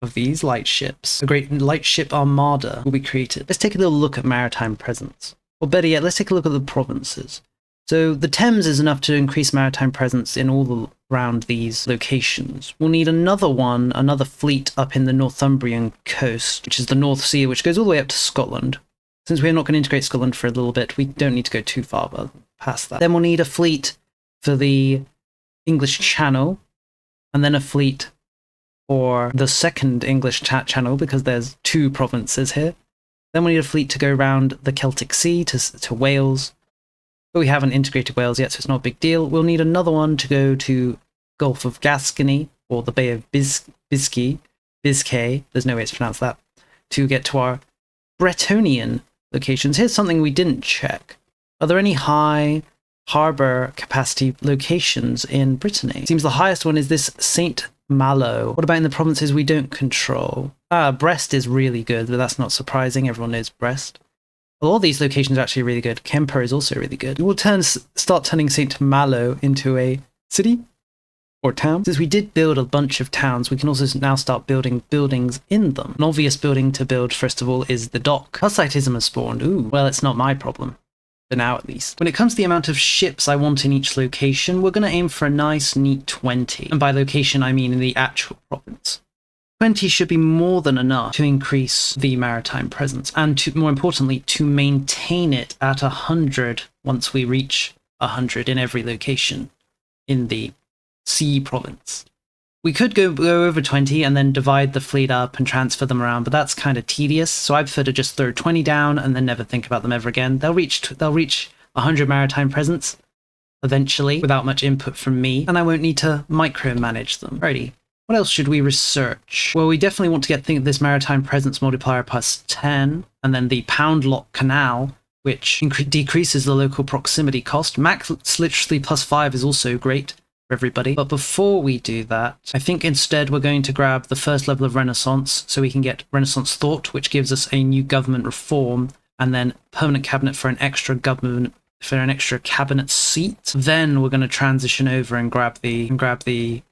of these light ships. A great light ship armada will be created. Let's take a little look at maritime presence. Or better yet, let's take a look at the provinces. So the Thames is enough to increase maritime presence in all around these locations. We'll need another fleet up in the Northumbrian coast, which is the North Sea, which goes all the way up to Scotland. Since we're not going to integrate Scotland for a little bit, we don't need to go too far past that. Then we'll need a fleet for the English Channel, and then a fleet for the second English Channel, because there's 2 provinces here. Then we need a fleet to go around the Celtic Sea to Wales, but we haven't integrated Wales yet, so it's not a big deal. We'll need another one to go to Gulf of Gascony, or the Bay of Biscay, there's no way to pronounce that, to get to our Bretonian locations. Here's something we didn't check. Are there any high harbour capacity locations in Brittany? Seems the highest one is this St. Malo. What about in the provinces we don't control? Brest is really good, but that's not surprising. Everyone knows Brest. Well, all these locations are actually really good. Kemper is also really good. We'll start turning St. Malo into a city or town. Since we did build a bunch of towns, we can also now start building buildings in them. An obvious building to build, first of all, is the dock. Hussitism has spawned. Ooh, well, it's not my problem. For now, at least. When it comes to the amount of ships I want in each location, we're going to aim for a nice, neat 20. And by location, I mean in the actual province. 20 should be more than enough to increase the maritime presence, and more importantly, to maintain it at 100 once we reach 100 in every location in the sea province. We could go over 20 and then divide the fleet up and transfer them around, but that's kind of tedious, so I prefer to just throw 20 down and then never think about them ever again. They'll reach 100 maritime presence eventually without much input from me, and I won't need to micromanage them. Alrighty. What else should we research? Well, we definitely want to get this maritime presence multiplier plus 10, and then the Pound Lock Canal which decreases the local proximity cost. Max literally +5 is also great for everybody. But before we do that, I think instead we're going to grab the first level of Renaissance so we can get Renaissance Thought, which gives us a new government reform, and then permanent cabinet for an extra government, for an extra cabinet seat. Then we're going to transition over and grab the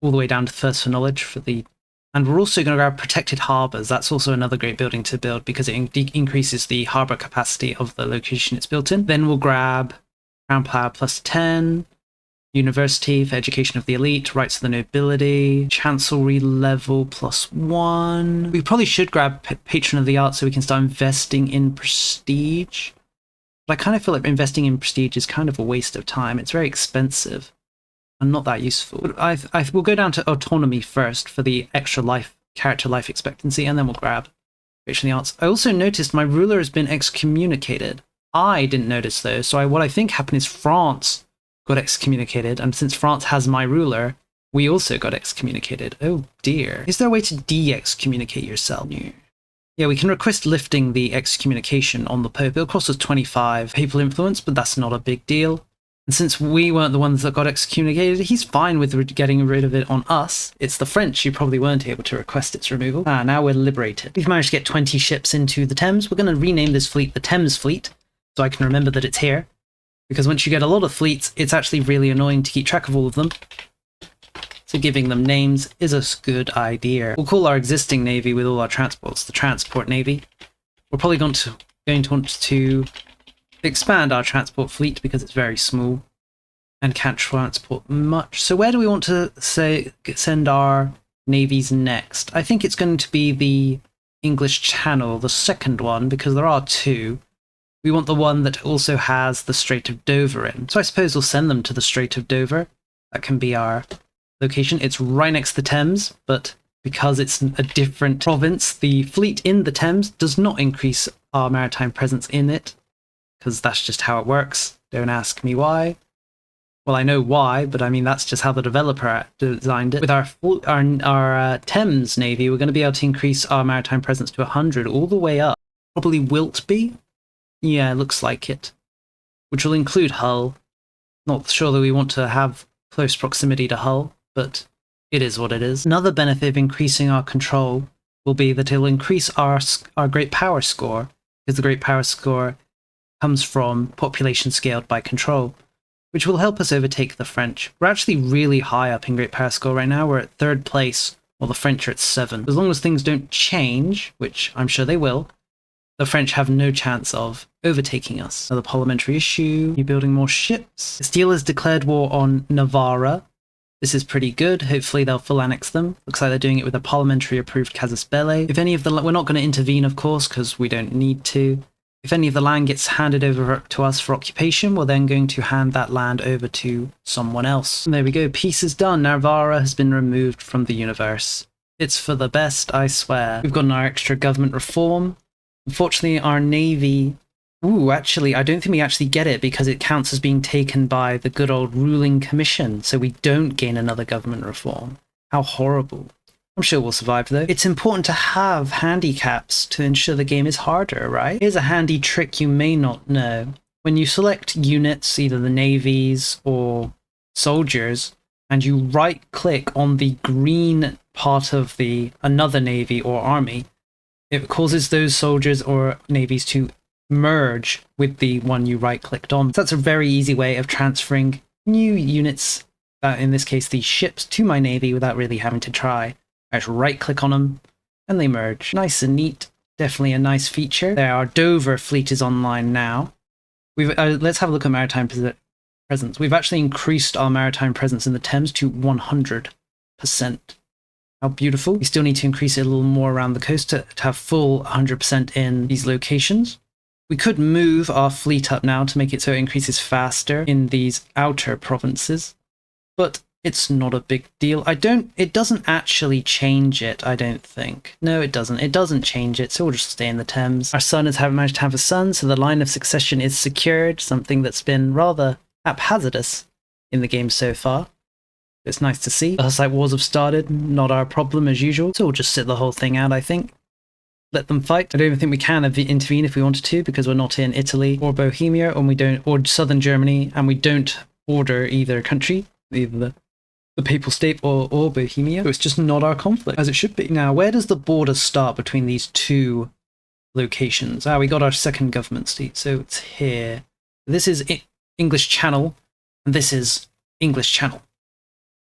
all the way down to Thirst for Knowledge for the, and we're also going to grab Protected Harbours. That's also another great building to build because it increases the harbour capacity of the location it's built in. Then we'll grab Crown Power +10, University for Education of the Elite, Rights of the Nobility, Chancellery level +1. We probably should grab Patron of the Arts so we can start investing in prestige. But I kind of feel like investing in prestige is kind of a waste of time. It's very expensive and not that useful. But I will go down to autonomy first for the extra character life expectancy, and then we'll grab Patron of the Arts. I also noticed my ruler has been excommunicated. I didn't notice though, so what I think happened is France got excommunicated, and since France has my ruler, we also got excommunicated. Oh dear. Is there a way to de-excommunicate yourself? Yeah, we can request lifting the excommunication on the Pope. It'll cost us 25 papal influence, but that's not a big deal. And since we weren't the ones that got excommunicated, he's fine with getting rid of it on us. It's the French who probably weren't able to request its removal. Now we're liberated. We've managed to get 20 ships into the Thames. We're going to rename this fleet the Thames Fleet, so I can remember that it's here. Because once you get a lot of fleets, it's actually really annoying to keep track of all of them. So giving them names is a good idea. We'll call our existing navy with all our transports the Transport Navy. We're probably going to want to expand our transport fleet because it's very small and can't transport much. So where do we want to send our navies next? I think it's going to be the English Channel, the second one, because there are two. We want the one that also has the Strait of Dover in. So I suppose we'll send them to the Strait of Dover. That can be our location. It's right next to the Thames, but because it's a different province, the fleet in the Thames does not increase our maritime presence in it, because that's just how it works. Don't ask me why. Well, I know why, but I mean, that's just how the developer designed it. With our Thames Navy, we're going to be able to increase our maritime presence to 100 all the way up. Probably Wiltby? Yeah, looks like it. Which will include Hull. Not sure that we want to have close proximity to Hull, but it is what it is. Another benefit of increasing our control will be that it'll increase our Great Power score, because the Great Power score comes from population scaled by control, which will help us overtake the French. We're actually really high up in Great Power score right now. We're at 3rd place, while the French are at 7. As long as things don't change, which I'm sure they will, the French have no chance of overtaking us. Another parliamentary issue. You're building more ships. Castile has declared war on Navarra. This is pretty good. Hopefully they'll full annex them. Looks like they're doing it with a parliamentary approved casus belli. If any of the... We're not going to intervene, of course, because we don't need to. If any of the land gets handed over to us for occupation, we're then going to hand that land over to someone else. And there we go. Peace is done. Navarra has been removed from the universe. It's for the best, I swear. We've gotten our extra government reform. Unfortunately, our navy... Ooh, actually, I don't think we actually get it because it counts as being taken by the good old ruling commission, so we don't gain another government reform. How horrible. I'm sure we'll survive, though. It's important to have handicaps to ensure the game is harder, right? Here's a handy trick you may not know. When you select units, either the navies or soldiers, and you right-click on the green part of another navy or army, it causes those soldiers or navies to merge with the one you right-clicked on. So that's a very easy way of transferring new units, in this case these ships, to my navy without really having to try. I just right-click on them and they merge. Nice and neat. Definitely a nice feature. There, our Dover fleet is online now. Let's have a look at maritime presence. We've actually increased our maritime presence in the Thames to 100%. How beautiful. We still need to increase it a little more around the coast to have full 100% in these locations. We could move our fleet up now to make it so it increases faster in these outer provinces, but it's not a big deal. It doesn't actually change it, I don't think. No, it doesn't. It doesn't change it, so we'll just stay in the Thames. Our son has managed to have a son, so the line of succession is secured, something that's been rather haphazardous in the game so far. It's nice to see. The Hussite wars have started, not our problem as usual, so we'll just sit the whole thing out, I think. let them fight. I don't even think we can intervene if we wanted to, because we're not in Italy or Bohemia, or we don't, or southern Germany, and we don't border either country, either the Papal State or Bohemia. So it's just not our conflict, as it should be. Now, where does the border start between these two locations? We got our second government seat, so it's here. This is English Channel, and this is English Channel.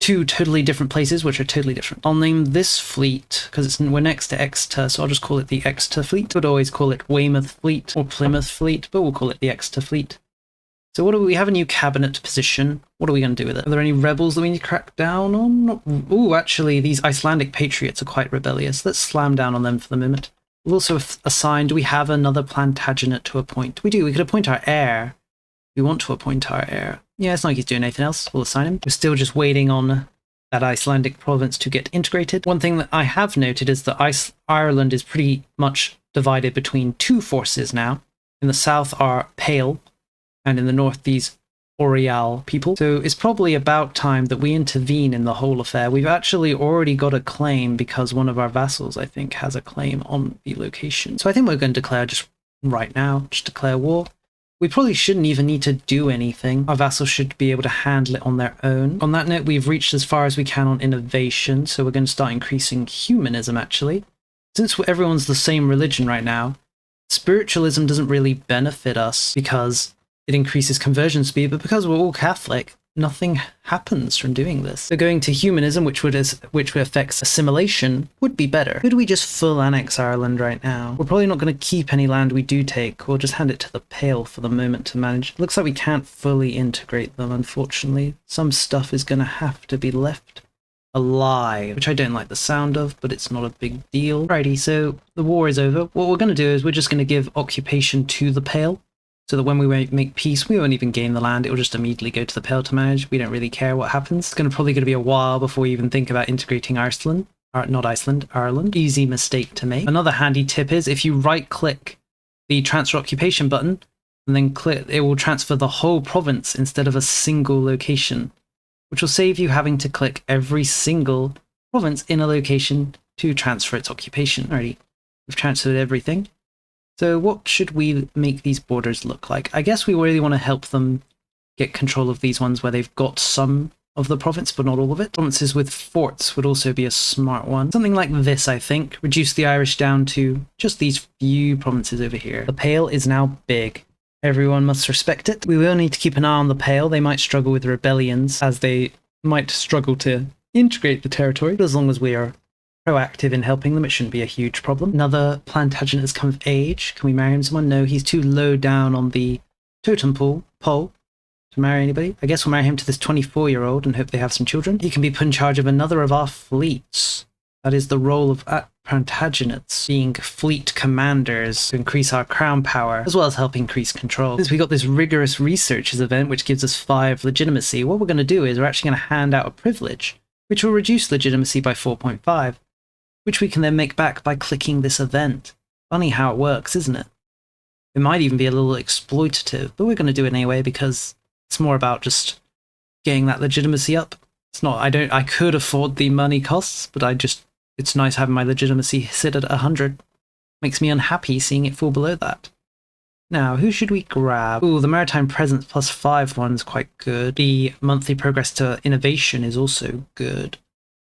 Two totally different places, which are totally different. I'll name this fleet, because we're next to Exeter, so I'll just call it the Exeter Fleet. Would always call it Weymouth Fleet or Plymouth Fleet, but we'll call it the Exeter Fleet. So what do we have? A new cabinet position. What are we going to do with it? Are there any rebels that we need to crack down on? Ooh, actually, these Icelandic patriots are quite rebellious. Let's slam down on them for the moment. We'll also assign, do we have another Plantagenet to appoint? We do. We could appoint our heir. We want to appoint our heir. Yeah, it's not like he's doing anything else. We'll assign him. We're still just waiting on that Icelandic province to get integrated. One thing that I have noted is that Ireland is pretty much divided between two forces now. In the south are Pale, and in the north these Orial people. So it's probably about time that we intervene in the whole affair. We've actually already got a claim because one of our vassals, I think, has a claim on the location. So I think we're going to declare just right now, just declare war. We probably shouldn't even need to do anything. Our vassals should be able to handle it on their own. On that note, we've reached as far as we can on innovation, so we're going to start increasing humanism, actually. Since everyone's the same religion right now, spiritualism doesn't really benefit us because it increases conversion speed, but because we're all Catholic, nothing happens from doing this. So going to humanism, which affects assimilation, would be better. Could we just full annex Ireland right now? We're probably not going to keep any land we do take. We'll just hand it to the Pale for the moment to manage. Looks like we can't fully integrate them, unfortunately. Some stuff is going to have to be left alive, which I don't like the sound of, but it's not a big deal. Alrighty, so the war is over. What we're going to do is we're just going to give occupation to the Pale, so that when we make peace, we won't even gain the land. It will just immediately go to the Pale to manage. We don't really care what happens. It's probably going to be a while before we even think about integrating Iceland. Not Iceland, Ireland. Easy mistake to make. Another handy tip is if you right-click the transfer occupation button, and then click, it will transfer the whole province instead of a single location, which will save you having to click every single province in a location to transfer its occupation. Alrighty, we've transferred everything. So what should we make these borders look like? I guess we really want to help them get control of these ones where they've got some of the province, but not all of it. Provinces with forts would also be a smart one. Something like this, I think. Reduce the Irish down to just these few provinces over here. The Pale is now big. Everyone must respect it. We will need to keep an eye on the Pale. They might struggle with rebellions, as they might struggle to integrate the territory. But as long as we are proactive in helping them, it shouldn't be a huge problem. Another Plantagenet has come of age. Can we marry him someone? No, he's too low down on the totem pole to marry anybody. I guess we'll marry him to this 24-year-old and hope they have some children. He can be put in charge of another of our fleets. That is the role of Plantagenets, being fleet commanders to increase our crown power, as well as help increase control. Since we got this rigorous researches event, which gives us 5 legitimacy, what we're going to do is we're actually going to hand out a privilege, which will reduce legitimacy by 4.5. which we can then make back by clicking this event. Funny how it works, isn't it? It might even be a little exploitative, but we're going to do it anyway because it's more about just getting that legitimacy up. It's not, I could afford the money costs, but it's nice having my legitimacy sit at 100. Makes me unhappy seeing it fall below that. Now, who should we grab? Ooh, the Maritime Presence +5 one's quite good. The monthly progress to innovation is also good.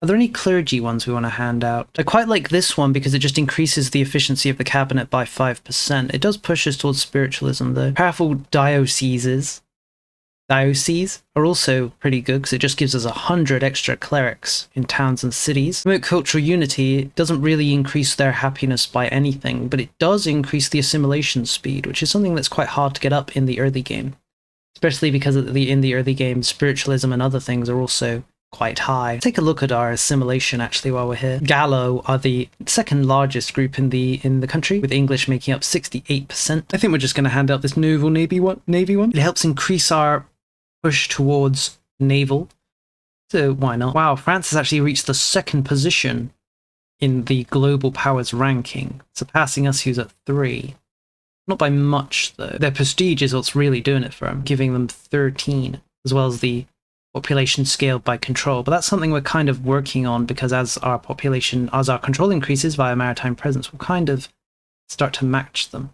Are there any clergy ones we want to hand out? I quite like this one because it just increases the efficiency of the cabinet by 5%. It does push us towards spiritualism though. Powerful dioceses are also pretty good because it just gives us 100 extra clerics in towns and cities. Promote cultural unity doesn't really increase their happiness by anything, but it does increase the assimilation speed, which is something that's quite hard to get up in the early game. Especially because in the early game, spiritualism and other things are also quite high. Take a look at our assimilation actually while we're here. Gallo are the second largest group in the country, with English making up 68%. I think we're just going to hand out this Naval Navy one. It helps increase our push towards naval, so why not? Wow, France has actually reached the 2nd position in the global powers ranking, surpassing us who's at 3. Not by much though. Their prestige is what's really doing it for them, giving them 13, as well as the population scaled by control. But that's something we're kind of working on, because as our control increases via maritime presence, we'll kind of start to match them.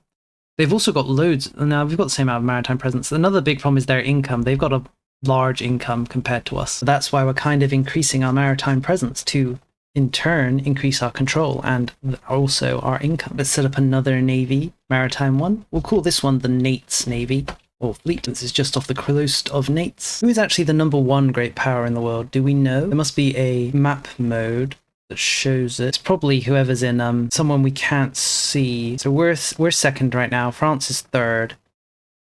They've also got loads. Now, we've got the same amount of maritime presence. Another big problem is their income. They've got a large income compared to us. So that's why we're kind of increasing our maritime presence to, in turn, increase our control and also our income. Let's set up another navy, maritime one. We'll call this one the Nates Navy, or fleet. This is just off the coast of Nates. Who is actually the #1 great power in the world? Do we know? There must be a map mode that shows it. It's probably whoever's in someone we can't see. So we're second right now. France is third.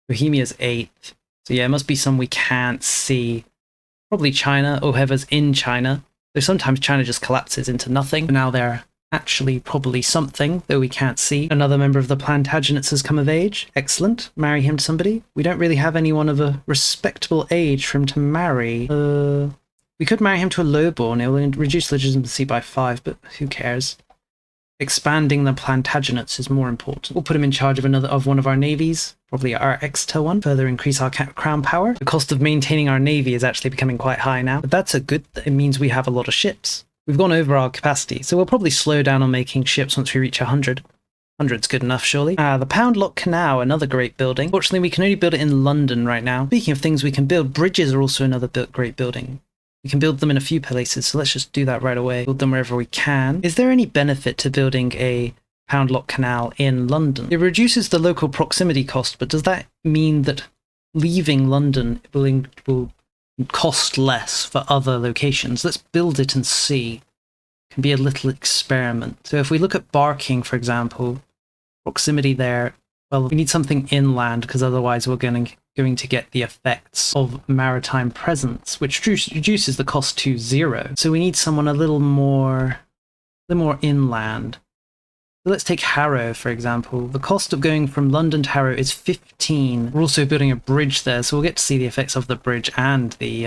Bohemia's 8th. So yeah, it must be some we can't see. Probably China, or whoever's in China. Though sometimes China just collapses into nothing. But now they're actually probably something, though we can't see. Another member of the Plantagenets has come of age. Excellent. Marry him to somebody. We don't really have anyone of a respectable age for him to marry. We could marry him to a lowborn. It will reduce legitimacy by 5, but who cares? Expanding the Plantagenets is more important. We'll put him in charge of one of our navies, probably our Exeter one, further increase our crown power. The cost of maintaining our navy is actually becoming quite high now, but that's a good thing. It means we have a lot of ships. We've gone over our capacity, so we'll probably slow down on making ships once we reach 100. 100's good enough, surely. The Pound Lock Canal, another great building. Fortunately, we can only build it in London right now. Speaking of things we can build, bridges are also another great building. We can build them in a few places, so let's just do that right away. Build them wherever we can. Is there any benefit to building a Pound Lock Canal in London? It reduces the local proximity cost, but does that mean that leaving London will cost less for other locations? Let's build it and see. It can be a little experiment. So if we look at Barking, for example, proximity there, well, we need something inland, because otherwise we're going to get the effects of maritime presence, which reduces the cost to 0. So we need someone a little more inland. So let's take Harrow, for example. The cost of going from London to Harrow is 15. We're also building a bridge there, so we'll get to see the effects of the bridge and the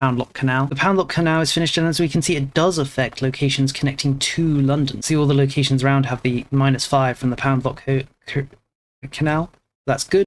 Pound Lock Canal. The Pound Lock Canal is finished, and as we can see, it does affect locations connecting to London. See, all the locations around have the -5 from the Pound Lock Canal. That's good.